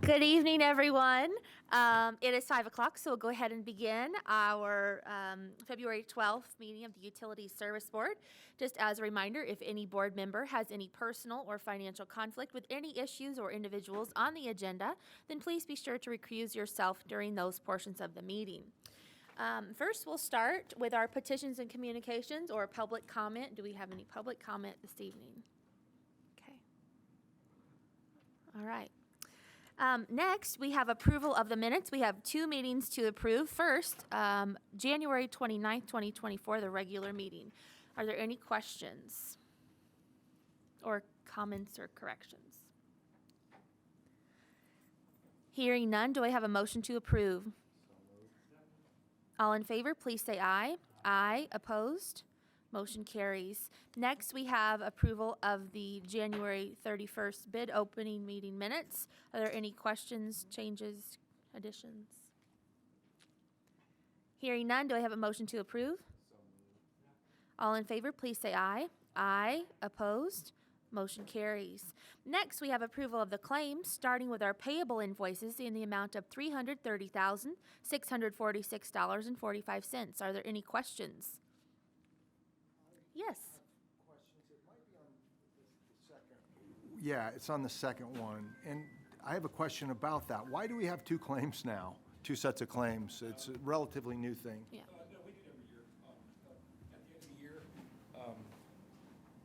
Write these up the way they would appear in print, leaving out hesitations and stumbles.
Good evening, everyone. It is 5 o'clock, so we'll go ahead and begin our February 12th meeting of the Utility Service Board. Just as a reminder, if any board member has any personal or financial conflict with any issues or individuals on the agenda, then please be sure to recuse yourself during those portions of the meeting. First, we'll start with our petitions and communications or public comment. Do we have any public comment this evening? Okay. All right. Next, we have approval of the minutes. We have two meetings to approve. First, January 29th, 2024, the regular meeting. Are there any questions or comments or corrections? Hearing none, do I have a motion to approve? All in favor, please say aye. Aye. Opposed? Motion carries. Next, we have approval of the January 31st bid opening meeting minutes. Are there any questions, changes, additions? Hearing none, do I have a motion to approve? All in favor, please say aye. Aye. Opposed? Motion carries. Next, we have approval of the claims, starting with our payable invoices in the amount of $330,646.45. Are there any questions? Yes. Questions. It might be on the second. Yeah, it's on the second one. And I have a question about that. Why do we have two claims now? Two sets of claims? It's a relatively new thing. Yeah. No, we do it every year. At the end of the year,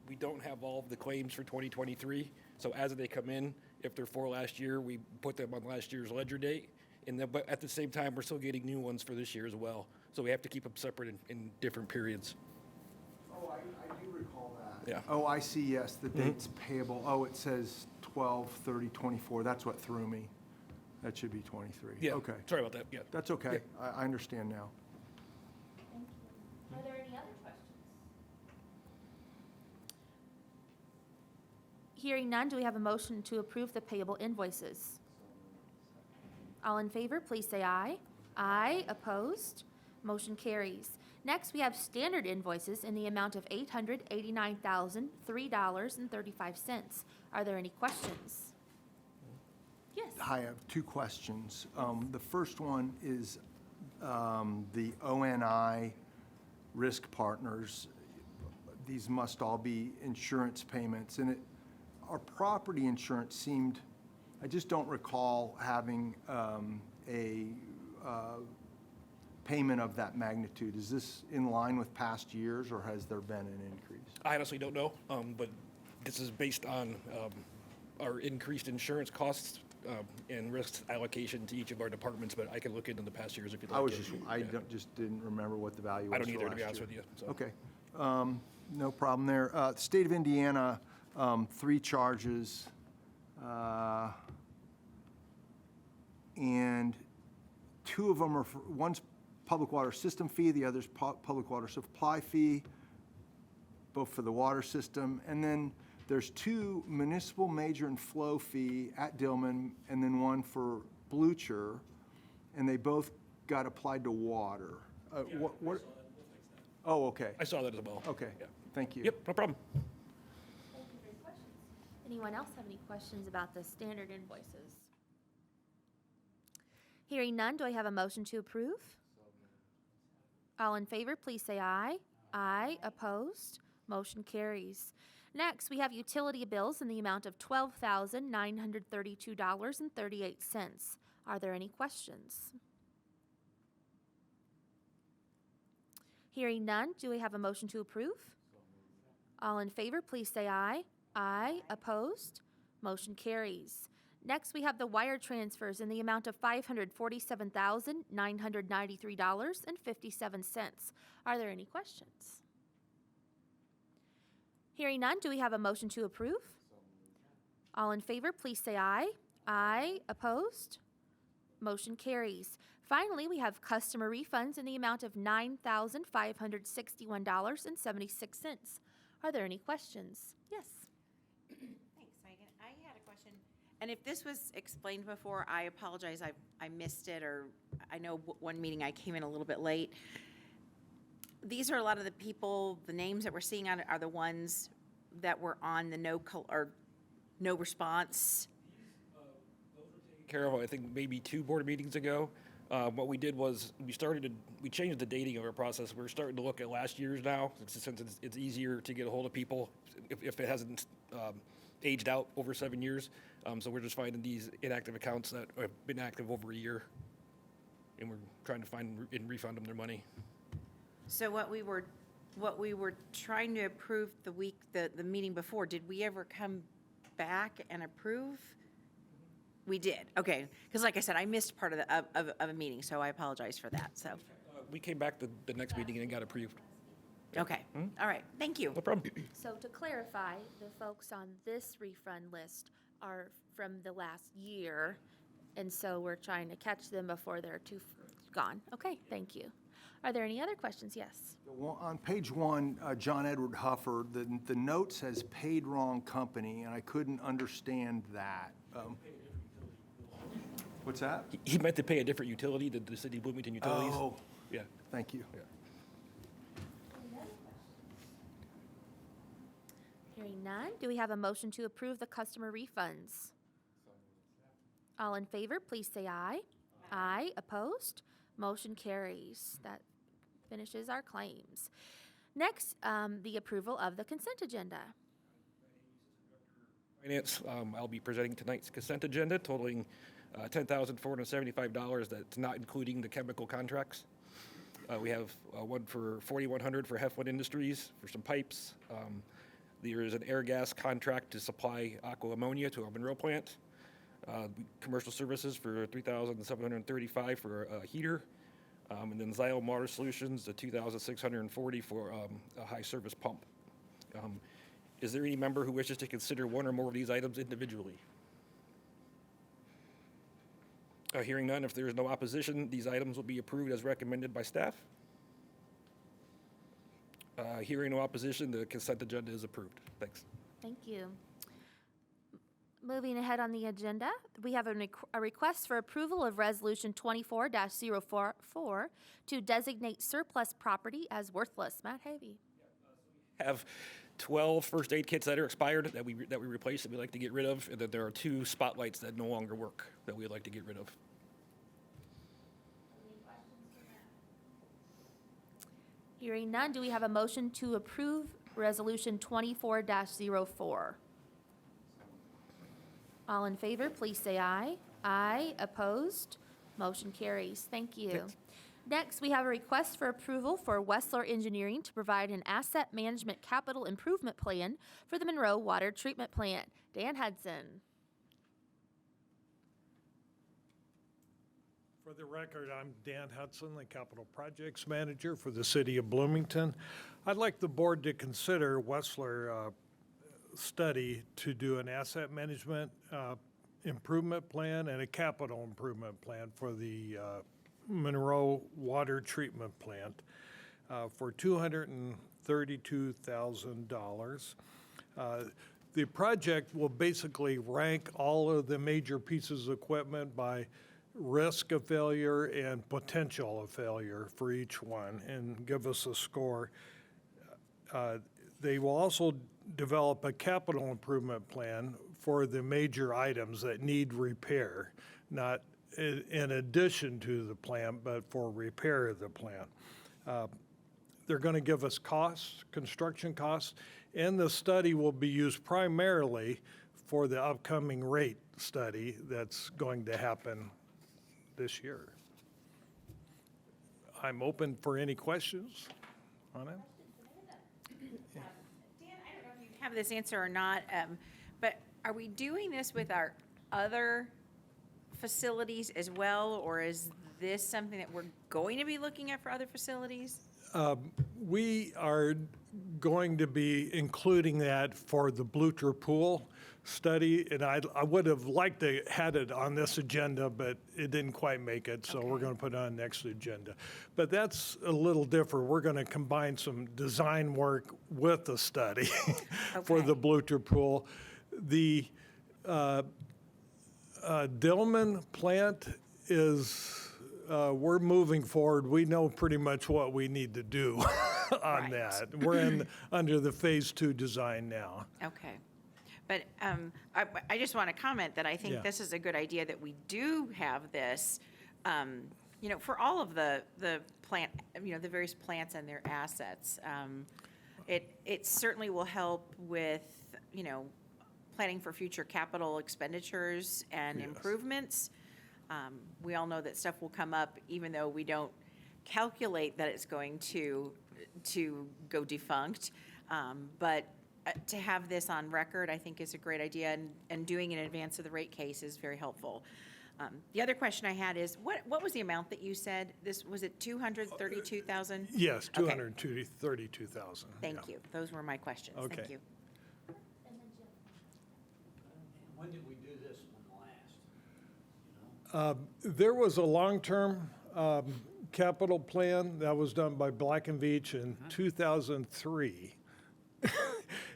we don't have all of the claims for 2023. So as they come in, if they're for last year, we put them on last year's ledger date. But at the same time, we're still getting new ones for this year as well. So we have to keep them separate in different periods. Oh, I do recall that. Yeah. Oh, I see, yes, the date's payable. Oh, it says 12/30/24. That's what threw me. That should be 23. Yeah. Okay. Sorry about that. Yeah. That's okay. Yeah. I understand now. Thank you. Are there any other questions? Hearing none, do we have a motion to approve the payable invoices? All in favor, please say aye. Aye. Opposed? Motion carries. Next, we have standard invoices in the amount of $889,003.35. Are there any questions? Yes. I have two questions. The first one is the ONI risk partners. These must all be insurance payments. And our property insurance seemed, I just don't recall having a payment of that magnitude. Is this in line with past years, or has there been an increase? I honestly don't know, but this is based on our increased insurance costs and risk allocation to each of our departments, but I can look into the past years if you'd like. I just didn't remember what the value was. I don't for either, to last be honest year. with you. So. Okay, no problem there. The state of Indiana, 3 charges, and 2 of them are one's public water system fee, the other's public water supply fee, both for the water system. And then there's 2 municipal major and flow fee at Dillman, and then one for Blucher, and they both got applied to water. What? Oh, okay. I saw that as well. Okay. Yeah. Thank you. Yep, no problem. Thank you for your questions. Anyone else have any questions about the standard invoices? Hearing none, do I have a motion to approve? All in favor, please say aye. Aye. Opposed? Motion carries. Next, we have utility bills in the amount of $12,932.38. Are there any questions? Hearing none, do we have a motion to approve? All in favor, please say aye. Aye. Opposed? Motion carries. Next, we have the wire transfers in the amount of $547,993.57. Are there any questions? Hearing none, do we have a motion to approve? All in favor, please say aye. Aye. Opposed? Motion carries. Finally, we have customer refunds in the amount of $9,561.76. Are there any questions? Yes. Thanks, Megan. I had a question. And if this was explained before, I apologize. I missed it, or I know one meeting I came in a little bit late. These are a lot of the people, the names that we're seeing on it are the ones that were on the no response. Those were taken care of, I think, maybe 2 board meetings ago. What we did was we changed the dating of our process. We're starting to look at last year's now, since it's easier to get a hold of people if it hasn't aged out over 7 years. So we're just finding these inactive accounts that have been active over a year, and we're trying to find and refund them their money. So what we were trying to approve the meeting before, did we ever come back and approve? We did, okay. Because like I said, I missed part of a meeting, so I apologize for that, so. We came back the next meeting and it got approved. Okay, all right, thank you. No problem. So to clarify, the folks on this refund list are from the last year, and so we're trying to catch them before they're too gone. Okay, thank you. Are there any other questions? Yes. On page 1, John Edward Huffer, the note says paid wrong company, and I couldn't understand that. What's that? He meant to pay a different utility, the city of Bloomington utilities. Oh, Yeah. thank you. Hearing none, do we have a motion to approve the customer refunds? All in favor, please say aye. Aye. Opposed? Motion carries. That finishes our claims. Next, the approval of the consent agenda. Finance, I'll be presenting tonight's consent agenda totaling $10,475. That's not including the chemical contracts. We have one for $4,100 for Heflin Industries for some pipes. There is an air gas contract to supply aqua ammonia to our Monroe plant. Commercial services for $3,735 for a heater. And then Xylem Water Solutions, the $2,640 for a high service pump. Is there any member who wishes to consider one or more of these items individually? Hearing none, if there is no opposition, these items will be approved as recommended by staff. Hearing no opposition, the consent agenda is approved. Thanks. Thank you. Moving ahead on the agenda, we have a request for approval of Resolution 24-044 to designate surplus property as worthless. Matt Havey. Have 12 first aid kits that are expired that we replaced that we'd like to get rid of, and then there are 2 spotlights that no longer work that we'd like to get rid of. Hearing none, do we have a motion to approve Resolution 24-04? All in favor, please say aye. Aye. Opposed? Motion carries. Thank you. Thanks. Next, we have a request for approval for Wessler Engineering to provide an asset management capital improvement plan for the Monroe Water Treatment Plant. Dan Hudson. For the record, I'm Dan Hudson, the Capital Projects Manager for the City of Bloomington. I'd like the board to consider Wessler study to do an asset management improvement plan and a capital improvement plan for the Monroe Water Treatment Plant for $232,000. The project will basically rank all of the major pieces of equipment by risk of failure and potential of failure for each one and give us a score. They will also develop a capital improvement plan for the major items that need repair, not in addition to the plant, but for repair of the plant. They're going to give us costs, construction costs, and the study will be used primarily for the upcoming rate study that's going to happen this year. I'm open for any questions on it. Dan, I don't know if you have this answer or not, but are we doing this with our other facilities as well, or is this something that we're going to be looking at for other facilities? We are going to be including that for the Blucher Pool study, and I would have liked to had it on this agenda, but it didn't quite make it, so we're going to put it on next agenda. But that's a little different. We're going to combine some design work with the study for the Blucher Pool. The Dillman plant is, we're moving forward. We know pretty much what we need to do on that. We're under the phase 2 design now. Okay. But I just want to comment that I think Yeah. this is a good idea that we do have this, for all of the plant, the various plants and their assets. It certainly will help with, planning for future capital expenditures and Yes. improvements. We all know that stuff will come up even though we don't calculate that it's going to go defunct. But to have this on record, I think is a great idea, and doing in advance of the rate case is very helpful. The other question I had is, what was the amount that you said? Was it 232,000? Yes, Okay. 232,000. Thank you. Those were my questions. Thank Okay. you. When did we do this one last? There was a long-term capital plan that was done by Black and Veatch in 2003.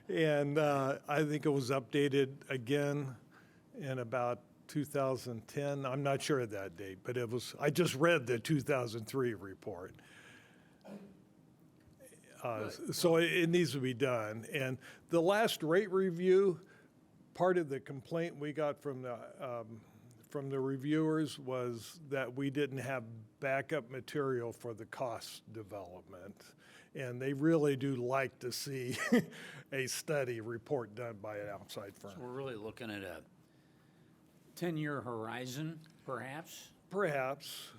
And I think it was updated again in about 2010. I'm not sure of that date, but I just read the 2003 report. So it needs to be done. And the last rate review, part of the complaint we got from the reviewers was that we didn't have backup material for the cost development. And they really do like to see a study report done by an outside firm. So we're really looking at a 10-year horizon, perhaps? Perhaps.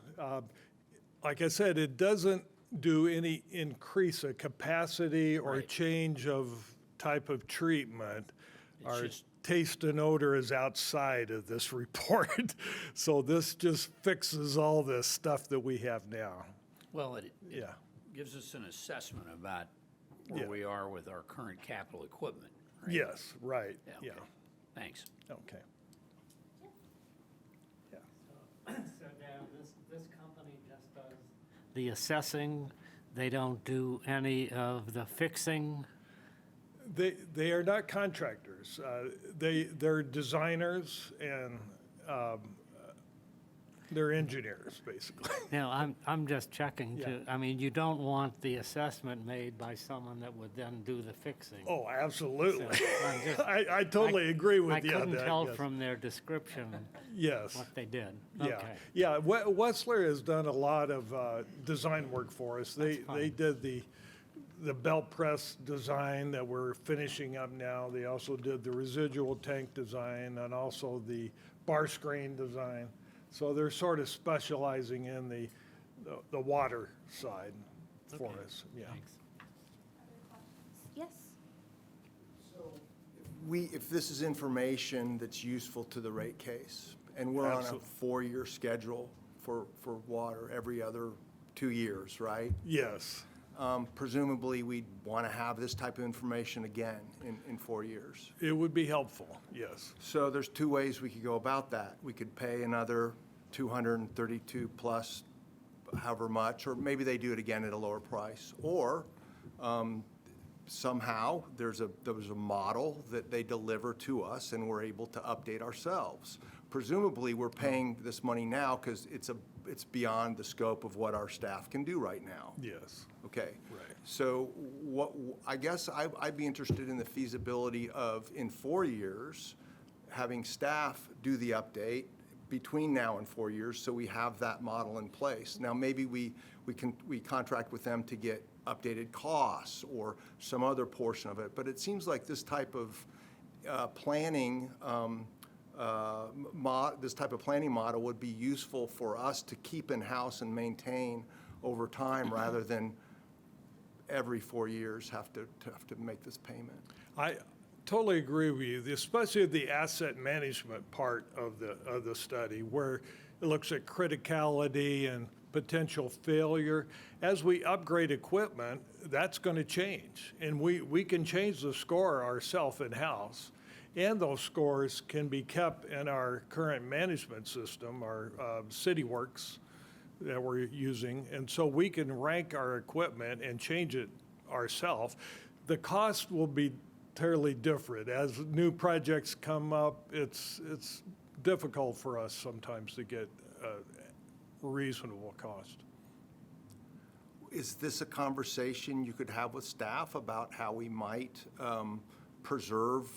Like I said, it doesn't do any increase of capacity or Right. change of type of treatment. It's Our just- taste and odor is outside of this report. So this just fixes all this stuff that we have now. Well, it Yeah. gives us an assessment about where Yeah. we are with our current capital equipment, right? Yes, right, Yeah, yeah, okay. Thanks. okay. So Dan, this company just does the assessing, they don't do any of the fixing? They are not contractors. They're designers and they're engineers, basically. I'm just checking Yeah. to, I mean, you don't want the assessment made by someone that would then do the fixing. Oh, absolutely. So, I'm just- I totally agree with you on I that. couldn't tell yes. from their description Yes, what they did. yeah. Okay. Yeah, Wessler has done a lot of design work for us. They fine. did the belt press design that we're finishing up now. They also did the residual tank design and also the bar screen design. So they're sort of specializing in the water side for Okay. us, yeah. Thanks. Yes? If this is information that's useful to the rate case, and we're on a Absolutely. 4-year schedule for water every other 2 years, right? Yes, Presumably, we'd want to have this type of information again in 4 years. it would be helpful, yes. So there's 2 ways we could go about that. We could pay another 232 plus however much, or maybe they do it again at a lower price. Or somehow there was a model that they deliver to us and we're able to update ourselves. Presumably, we're paying this money now because it's beyond the scope of what our staff can do right now. Yes. Okay. Right. So I guess I'd be interested in the feasibility of, in 4 years, having staff do the update between now and 4 years, so we have that model in place. Now, maybe we contract with them to get updated costs or some other portion of it, but it seems like this type of planning model would be useful for us to keep in-house and maintain over time rather than every 4 years have to make this payment. I totally agree with you, especially the asset management part of the study, where it looks at criticality and potential failure. As we upgrade equipment, that's going to change, and we can change the score ourselves in-house, and those scores can be kept in our current management system, our CityWorks that we're using, and so we can rank our equipment and change it ourselves. The cost will be entirely different. As new projects come up, it's difficult for us sometimes to get a reasonable cost. Is this a conversation you could have with staff about how we might preserve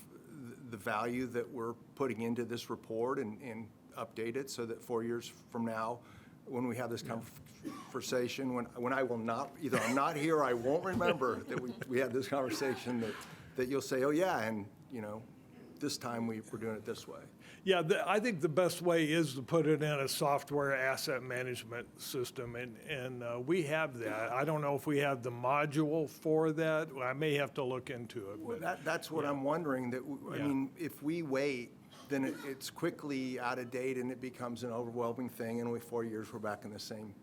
the value that we're putting into this report and update it so that 4 years from now, when we have this conversation, when I will not, either I'm not here or I won't remember that we had this conversation, that you'll say, oh yeah, and this time we're doing it this way. Yeah, I think the best way is to put it in a software asset management system, and we have that. I don't know if we have the module for that. I may have to look into it. Well, But that's what I'm wondering, I Yeah. mean, if we wait, then it's quickly out of date and it becomes an overwhelming thing, and 4 years, we're back in the same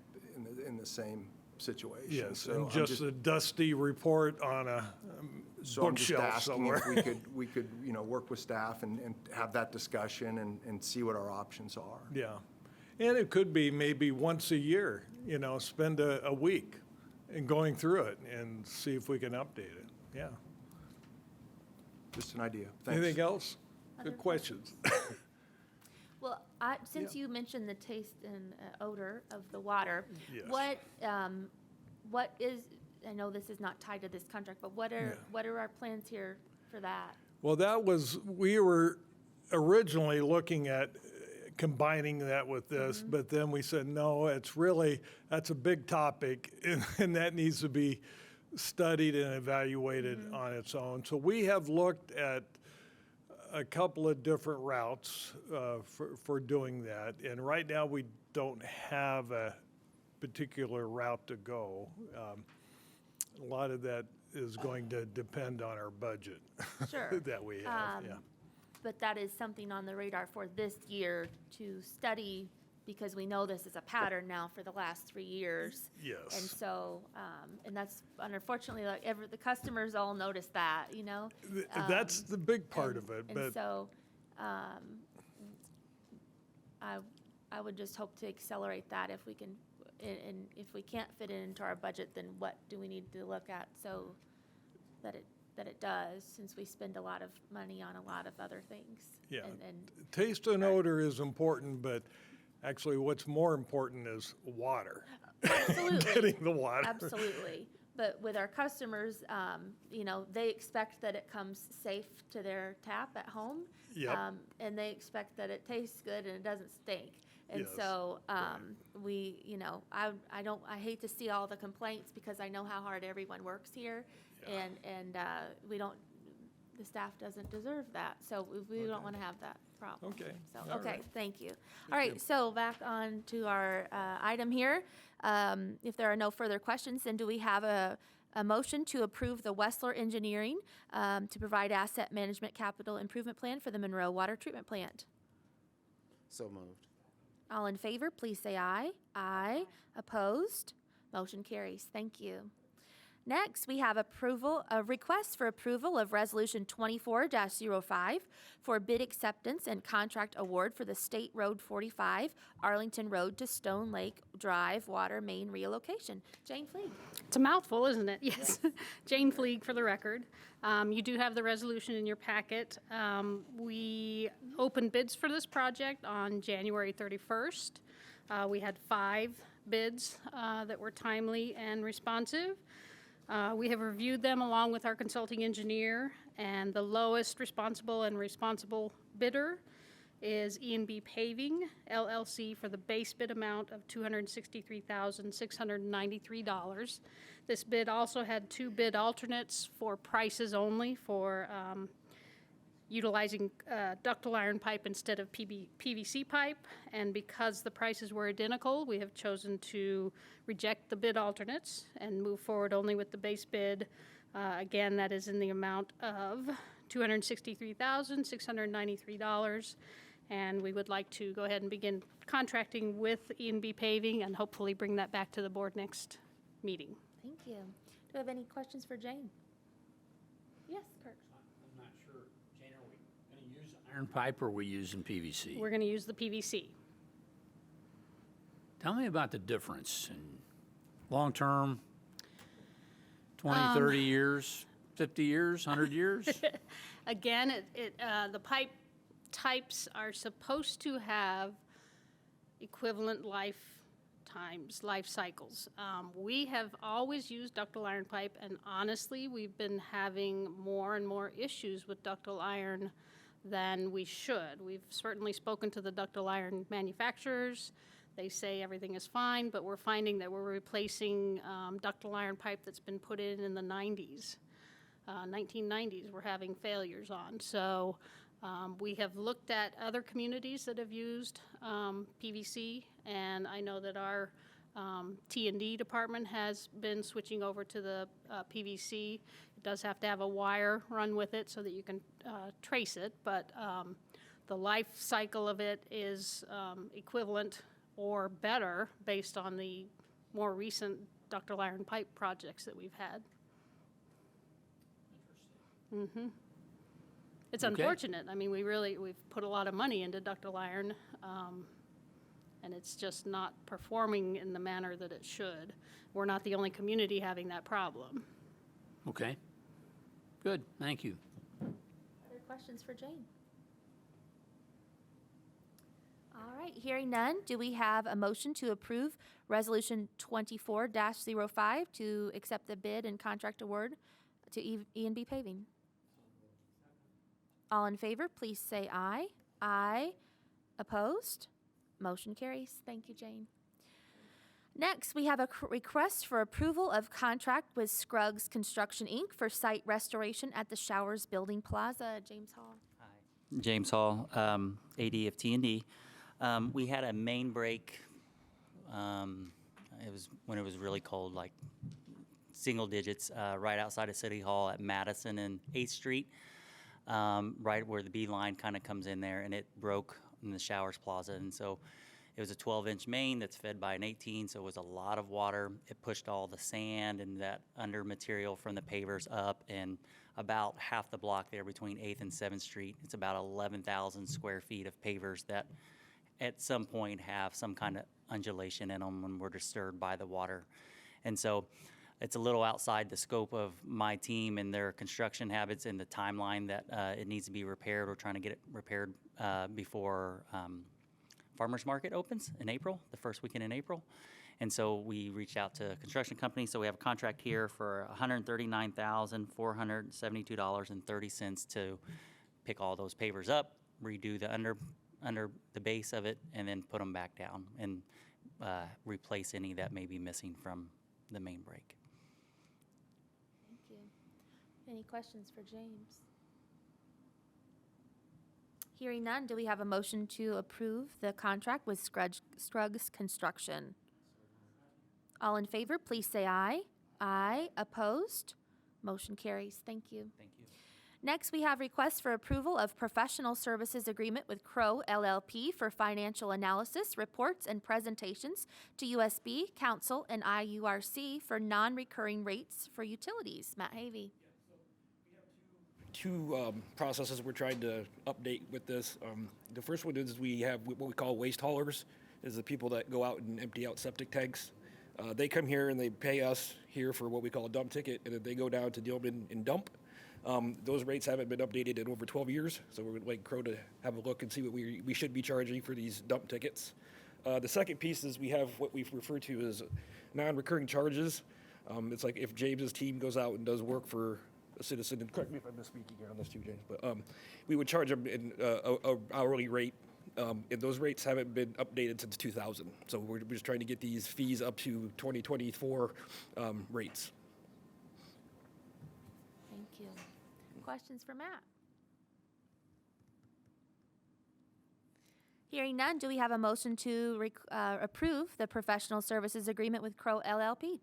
situation. yes, So and I'm just a dusty report on a So I'm just bookshelf asking somewhere. if we could, work with staff and have that discussion and see what our options are. Yeah, and it could be maybe once a year, spend a week and going through it and see if we can update it. Yeah. Just an idea. Thanks. Anything else? Other Good questions. Well, since you mentioned the taste and odor of the water, Yes. what is, I know this is not tied to this contract, but what are our plans here for that? Well, we were originally looking at combining that with this, but then we said, no, that's a big topic, and that needs to be studied and evaluated on its own. So we have looked at a couple of different routes for doing that, and right now we don't have a particular route to go. A lot of that is going to depend on our budget Sure. that we have, yeah. But that is something on the radar for this year to study, because we know this is a pattern now for the last 3 years. Yes. And so, and that's unfortunately, like, the customers all notice that, That's the big part of it, And but so, I would just hope to accelerate that if we can, and if we can't fit it into our budget, then what do we need to look at so that it does, since we spend a lot of money on a lot of other things. yeah. And Taste and odor is important, but actually what's more important is water. absolutely. Getting the water. Absolutely. But with our customers, they expect that it comes safe to their tap at home. Yep. And they expect that it tastes good and it doesn't stink. And Yes, so, I hate to see all the complaints, because I know how hard everyone works here. Yeah. And the staff doesn't deserve that. So we don't want to have that problem. Okay, So, all okay, right. thank you. All right, so back on to our item here. If there are no further questions, then do we have a motion to approve the Wessler Engineering to provide asset management capital improvement plan for the Monroe Water Treatment Plant? So moved. All in favor, please say aye. Aye. Opposed? Motion carries. Thank you. Next, we have a request for approval of Resolution 24-05 for bid acceptance and contract award for the State Road 45, Arlington Road to Stone Lake Drive water main relocation. Jane Fleeg. It's a mouthful, isn't it? Yes. Jane Fleeg for the record. You do have the resolution in your packet. We opened bids for this project on January 31st. We had 5 bids that were timely and responsive. We have reviewed them along with our consulting engineer, and the lowest responsible bidder is E&B Paving LLC for the base bid amount of $263,693. This bid also had 2 bid alternates for prices only for utilizing ductile iron pipe instead of PVC pipe, and because the prices were identical, we have chosen to reject the bid alternates and move forward only with the base bid. Again, that is in the amount of $263,693, and we would like to go ahead and begin contracting with E&B Paving and hopefully bring that back to the board next meeting. Thank you. Do we have any questions for Jane? Yes, Kirk. I'm not sure, Jane, are we going to use iron pipe or are we using PVC? We're going to use the PVC. Tell me about the difference in long-term, 20, 30 years, 50 years, 100 years? Again, the pipe types are supposed to have equivalent life times, life cycles. We have always used ductile iron pipe, and honestly, we've been having more and more issues with ductile iron than we should. We've certainly spoken to the ductile iron manufacturers. They say everything is fine, but we're finding that we're replacing ductile iron pipe that's been put in the 90s. 1990s, we're having failures on. So we have looked at other communities that have used PVC, and I know that our T&D department has been switching over to the PVC. It does have to have a wire run with it so that you can trace it, but the life cycle of it is equivalent or better based on the more recent ductile iron pipe projects that we've had. Mm-hmm. It's Okay. unfortunate. I mean, we've put a lot of money into ductile iron, and it's just not performing in the manner that it should. We're not the only community having that problem. Okay. Good, thank you. Other questions for Jane? All right, hearing none, do we have a motion to approve Resolution 24-05 to accept the bid and contract award to E&B Paving? All in favor, please say aye. Aye. Opposed? Motion carries. Thank you, Jane. Next, we have a request for approval of contract with Scruggs Construction, Inc. for site restoration at the Showers Building Plaza, James Hall. James Hall, AD of T&D. We had a main break. It was when it was really cold, like single digits, right outside of City Hall at Madison and 8th Street, right where the B line kind of comes in there, and it broke in the Showers Plaza. And so it was a 12-inch main that's fed by an 18, so it was a lot of water. It pushed all the sand and that under material from the pavers up, and about half the block there between 8th and 7th Street. It's about 11,000 square feet of pavers that at some point have some kind of undulation in them when we're disturbed by the water. And so it's a little outside the scope of my team and their construction habits and the timeline that it needs to be repaired. We're trying to get it repaired before Farmers Market opens in April, the first weekend in April. And so we reached out to a construction company. So we have a contract here for $139,472.30 to pick all those pavers up, redo the under the base of it, and then put them back down and replace any that may be missing from the main break. Thank you. Any questions for James? Hearing none, do we have a motion to approve the contract with Scruggs Construction? All in favor, please say aye. Aye. Opposed? Motion carries. Thank you. Thank you. Next, we have requests for approval of professional services agreement with Crow LLP for financial analysis, reports, and presentations to USB, Council, and IURC for non-recurring rates for utilities. Matt Havey. Two processes we're trying to update with this. The first one is we have what we call waste haulers, is the people that go out and empty out septic tanks. They come here and they pay us here for what we call a dump ticket, and then they go down to Dillman and dump. Those rates haven't been updated in over 12 years, so we would like Crow to have a look and see what we should be charging for these dump tickets. The second piece is we have what we've referred to as non-recurring charges. It's like if James's team goes out and does work for a citizen, and correct me if I'm misspeaking here on this too, James, but we would charge them in a hourly rate, and those rates haven't been updated since 2000. So we're just trying to get these fees up to 2024 rates. Thank you. Questions for Matt? Hearing none, do we have a motion to approve the professional services agreement with Crow LLP?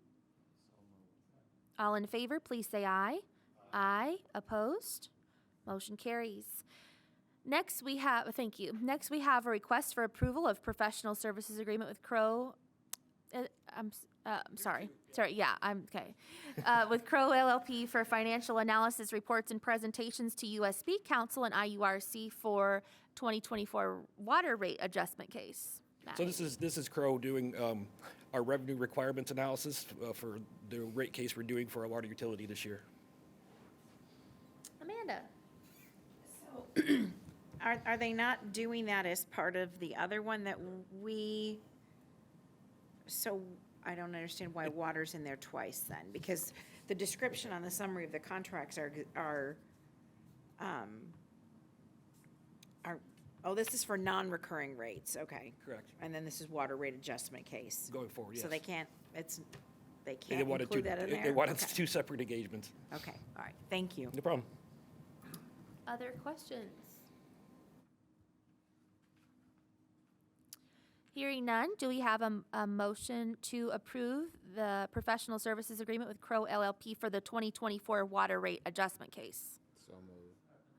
All in favor, please say aye. Aye. Opposed? Motion carries. Next, we have, thank you. Next, we have a request for approval of professional services agreement with Crow. I'm sorry. I'm okay. With Crow LLP for financial analysis, reports, and presentations to USB, Council, and IURC for 2024 water rate adjustment case. Matt. So this is Crow doing our revenue requirements analysis for the rate case we're doing for our water utility this year. Amanda. So, are they not doing that as part of the other one that we So I don't understand why water's in there twice then, because the description on the summary of the contracts oh, this is for non-recurring rates, okay. Correct. And then this is water rate adjustment case. Going forward, yes. So they can't They include wanted two- that in there? They wanted Okay. two separate engagements. Okay, all right, thank you. No problem. Other questions? Hearing none, do we have a motion to approve the professional services agreement with Crow LLP for the 2024 water rate adjustment case? So moved.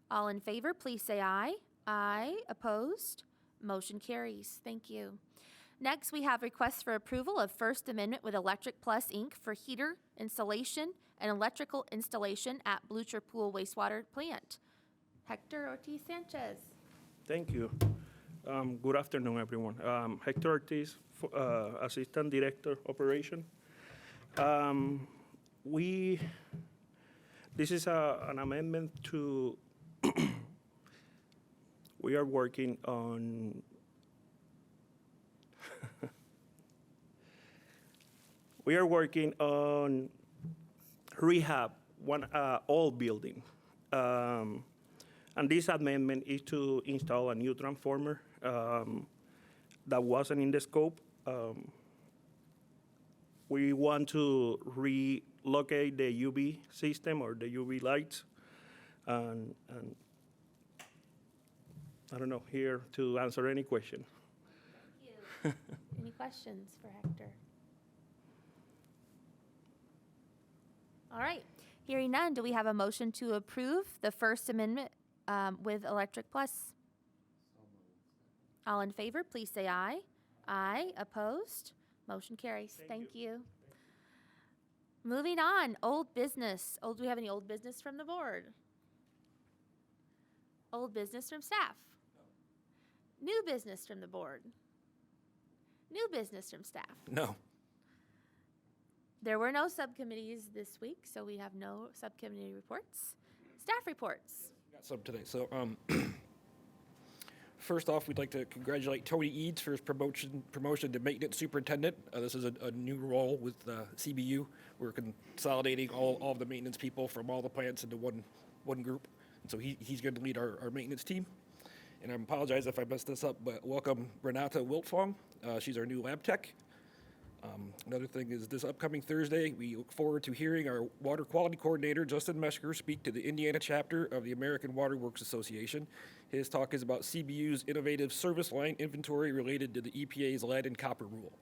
All in favor, please say aye. Aye. Opposed? Motion carries. Thank you. Next, we have requests for approval of First Amendment with Electric Plus, Inc. for heater installation and electrical installation at Blucher Pool wastewater plant. Hector Ortiz Sanchez. Thank you. Good afternoon, everyone. Hector Ortiz, Assistant Director, Operation. This is an amendment to, we are working on, we are working on rehab one old building. And this amendment is to install a new transformer that wasn't in the scope. We want to relocate the UV system or the UV lights. And I don't know, here to answer any question. Thank you. Any questions for Hector? All right. Hearing none, do we have a motion to approve the First Amendment with Electric Plus? All in favor, please say aye. Aye. Opposed? Motion carries. Thank you. Moving on, old business. Do we have any old business from the board? Old business from staff? New business from the board? New business from staff? No. There were no subcommittees this week, so we have no subcommittee reports. Staff reports. Got some today. So, first off, we'd like to congratulate Tony Eads for his promotion to maintenance superintendent. This is a new role with CBU. We're consolidating all of the maintenance people from all the plants into one group. And so he's going to lead our maintenance team. And I apologize if I messed this up, but welcome Renata Wiltfong. She's our new lab tech. Another thing is this upcoming Thursday, we look forward to hearing our water quality coordinator, Justin Meschker, speak to the Indiana chapter of the American Water Works Association. His talk is about CBU's innovative service line inventory related to the EPA's lead and copper rule.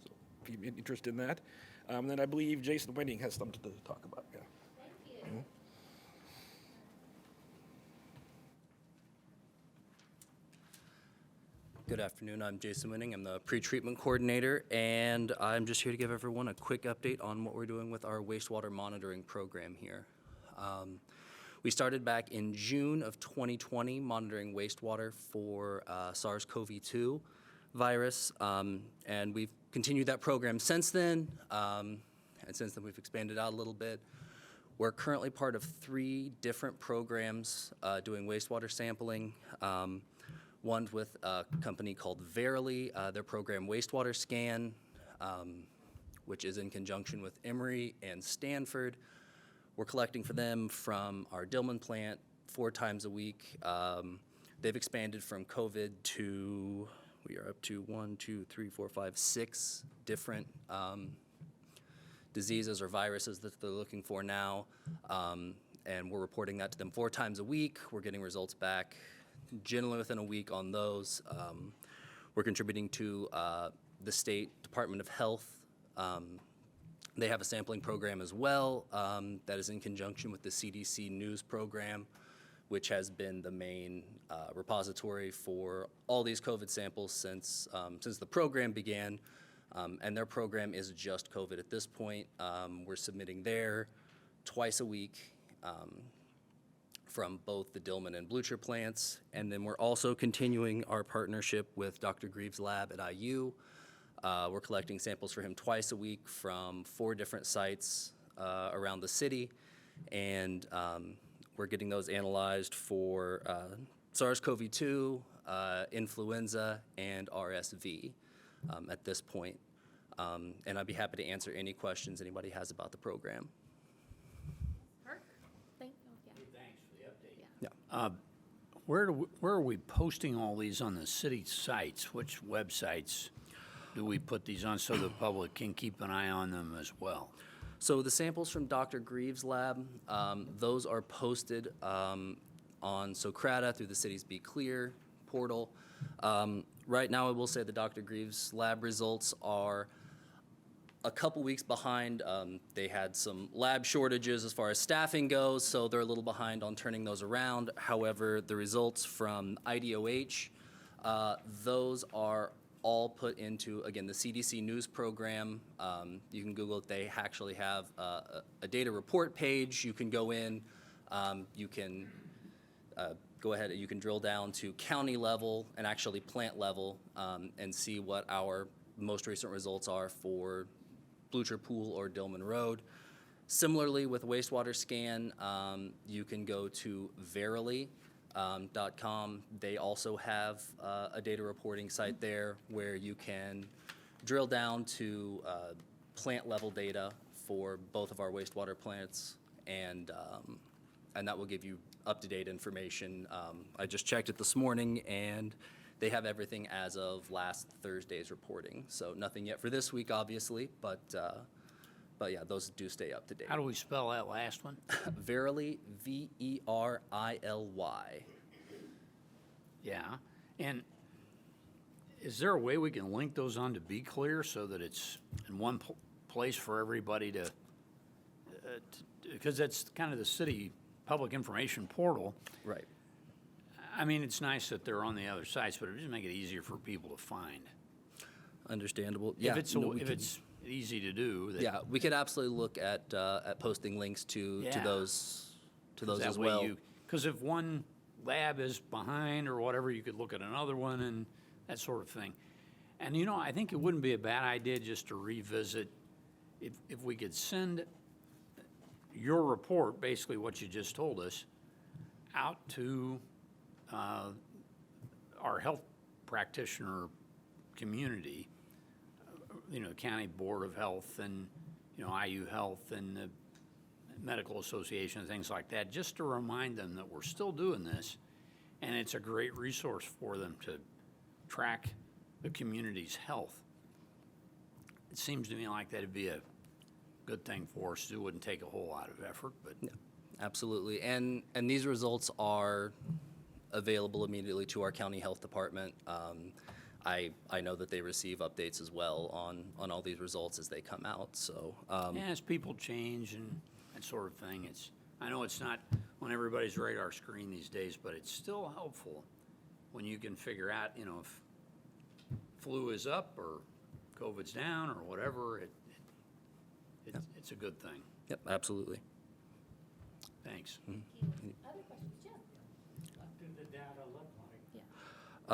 So if you're interested in that. Then I believe Jason Wenning has something to talk about. Yeah. Thank you. Good afternoon, I'm Jason Winning. I'm the pre-treatment coordinator, and I'm just here to give everyone a quick update on what we're doing with our wastewater monitoring program here. We started back in June of 2020 monitoring wastewater for SARS-CoV-2 virus, and we've continued that program since then, and since then we've expanded out a little bit. We're currently part of 3 different programs doing wastewater sampling. One's with a company called Verily, their program Wastewater Scan, which is in conjunction with Emory and Stanford. We're collecting for them from our Dillman plant 4 times a week. They've expanded from COVID to, we are up to 6 different diseases or viruses that they're looking for now. And we're reporting that to them 4 times a week. We're getting results back generally within a week on those. We're contributing to the State Department of Health. They have a sampling program as well that is in conjunction with the CDC News program, which has been the main repository for all these COVID samples since the program began. And their program is just COVID at this point. We're submitting there twice a week. From both the Dillman and Blucher plants. And then we're also continuing our partnership with Dr. Greaves' lab at IU. We're collecting samples for him twice a week from 4 different sites around the city. And we're getting those analyzed for SARS-CoV-2, influenza, and RSV at this point. And I'd be happy to answer any questions anybody has about the program. Kirk? Thank you. Yeah. Thanks for the update. Yeah. Where are we posting all these on the city sites? Which websites do we put these on so the public can keep an eye on them as well? So the samples from Dr. Greaves' lab, those are posted on Socrata through the city's Be Clear portal. Right now, I will say the Dr. Greaves' lab results are a couple weeks behind. They had some lab shortages as far as staffing goes, so they're a little behind on turning those around. However, the results from IDOH, those are all put into, again, the CDC news program. You can Google it. They actually have a data report page. You can go in. You can go ahead and you can drill down to county level and actually plant level and see what our most recent results are for Blucher Pool or Dillman Road. Similarly, with wastewater scan, you can go to Verily.com. They also have a data reporting site there where you can drill down to plant level data for both of our wastewater plants, and that will give you up-to-date information. I just checked it this morning, and they have everything as of last Thursday's reporting. So nothing yet for this week, obviously, but yeah, those do stay up to date. How do we spell that last one? Verily, Verily. Yeah, and is there a way we can link those on to Be Clear so that it's in one place for everybody to, because that's kind of the city public information portal. Right. I mean, it's nice that they're on the other sites, but it just make it easier for people to find. Understandable. Yeah. If it's, it's easy to do. Yeah, we could absolutely look at posting links to those as well. Because if one lab is behind or whatever, you could look at another one and that sort of thing. And you know, I think it wouldn't be a bad idea just to revisit if we could send your report, basically what you just told us, out to our health practitioner community, you know, County Board of Health and, you know, IU Health and the Medical Association and things like that, just to remind them that we're still doing this, and it's a great resource for them to track the community's health. It seems to me like that'd be a good thing for us. It wouldn't take a whole lot of effort, but. Yeah, absolutely. And these results are available immediately to our county health department. I know that they receive updates as well on all these results as they come out, so. Yeah, as people change and that sort of thing, I know it's not on everybody's radar screen these days, but it's still helpful when you can figure out, you know, if flu is up or COVID's down or whatever, it's a good thing. Yep, absolutely. Thanks. Other questions, Jim? What do the data look like?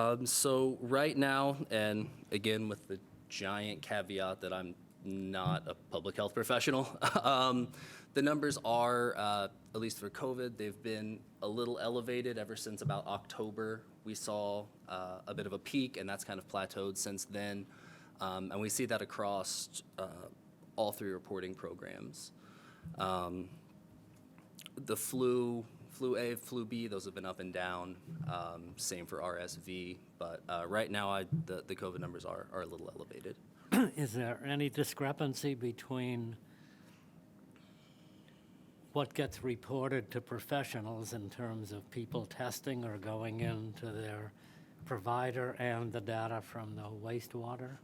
Yeah. So right now, and again with the giant caveat that I'm not a public health professional, the numbers are, at least for COVID, they've been a little elevated ever since about October. We saw a bit of a peak, and that's kind of plateaued since then. And we see that across all three reporting programs. The flu A, flu B, those have been up and down. Same for RSV, but right now the COVID numbers are a little elevated. Is there any discrepancy between what gets reported to professionals in terms of people testing or going into their provider and the data from the wastewater?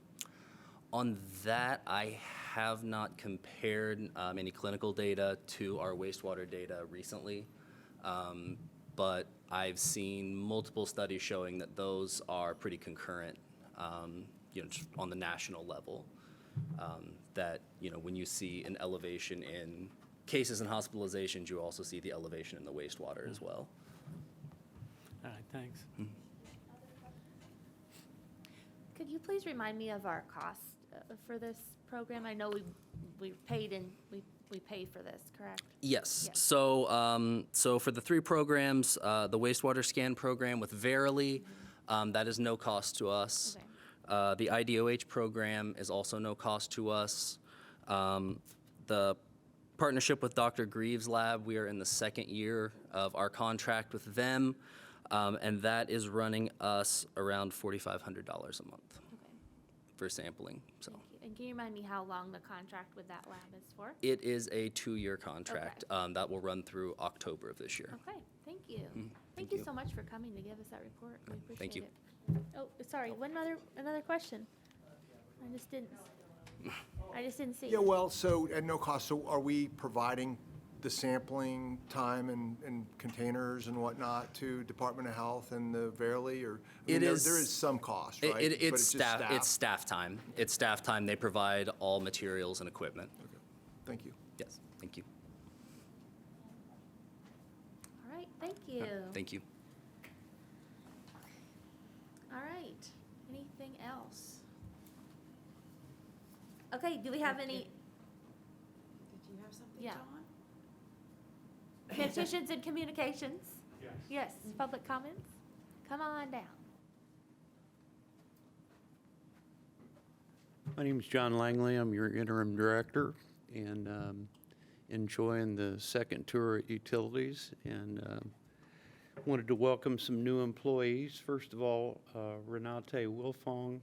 On that, I have not compared any clinical data to our wastewater data recently, but I've seen multiple studies showing that those are pretty concurrent, you know, just on the national level. That, you know, when you see an elevation in cases and hospitalizations, you also see the elevation in the wastewater as well. All right, thanks. Could you please remind me of our cost for this program? I know we paid and we pay for this, correct? Yes. Yeah. So for the three programs, the wastewater scan program with Verily, that is no cost to us. Okay. The IDOH program is also no cost to us. The partnership with Dr. Greaves' lab, we are in the second year of our contract with them, and that is running us around $4,500 a month for sampling. So Thank you. And can you remind me how long the contract with that lab is for? it is a 2-year contract that will run through October of this year. Okay, thank you. thank Thank you you. so much for coming to give us that report. We appreciate Thank you. it. Oh, sorry, another question. I just didn't see. Yeah, well, so at no cost, so are we providing the sampling time and containers and whatnot to Department of Health and the Verily, or? I mean, It there is- is some cost, It- right? it- But it's just staff. It's staff time. It's staff time. They provide all materials and equipment. Okay. Thank you. Yes, thank you. All right, thank you. Thank you. All right, anything else? Okay, do we have any Did you have something, Yeah. John? petitions and communications? Yes, public comments? Come on down. My name is John Langley. I'm your interim director, and enjoying the second tour at Utilities, and wanted to welcome some new employees. First of all, Renate Wilfong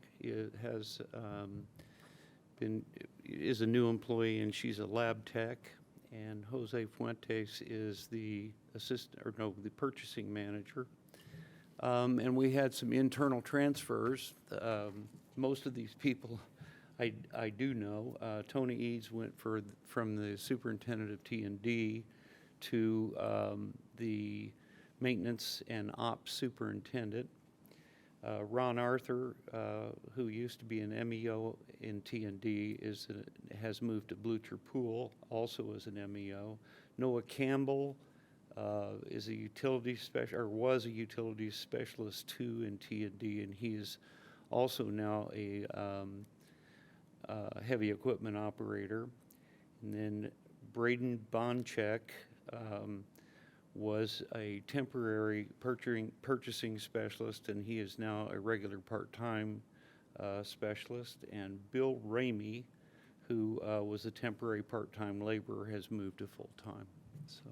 is a new employee, and she's a lab tech. And Jose Fuentes is the the purchasing manager. And we had some internal transfers. Most of these people I do know. Tony Eads went from the superintendent of T&D to the maintenance and ops superintendent. Ron Arthur, who used to be an MEO in T&D, has moved to Blucher Pool, also as an MEO. Noah Campbell is a utility was a utilities specialist too in T&D, and he is also now a heavy equipment operator. And then Braden Bonchek was a temporary purchasing specialist, and he is now a regular part-time specialist. And Bill Ramey, who was a temporary part-time laborer, has moved to full-time. So,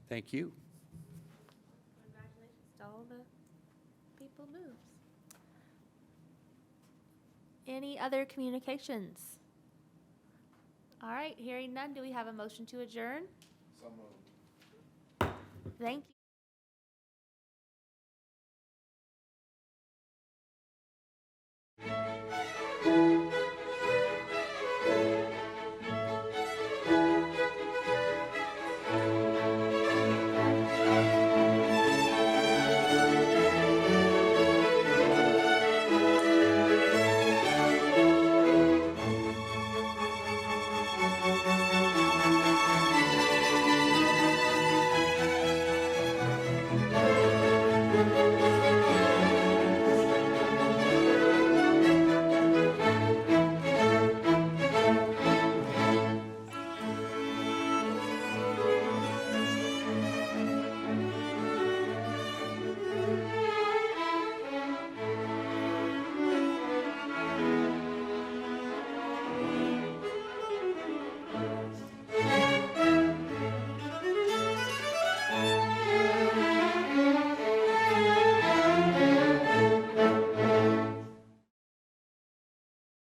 thank you. Congratulations to all the people moved. Any other communications? All right, hearing none, do we have a motion to adjourn? So moved. Thank you.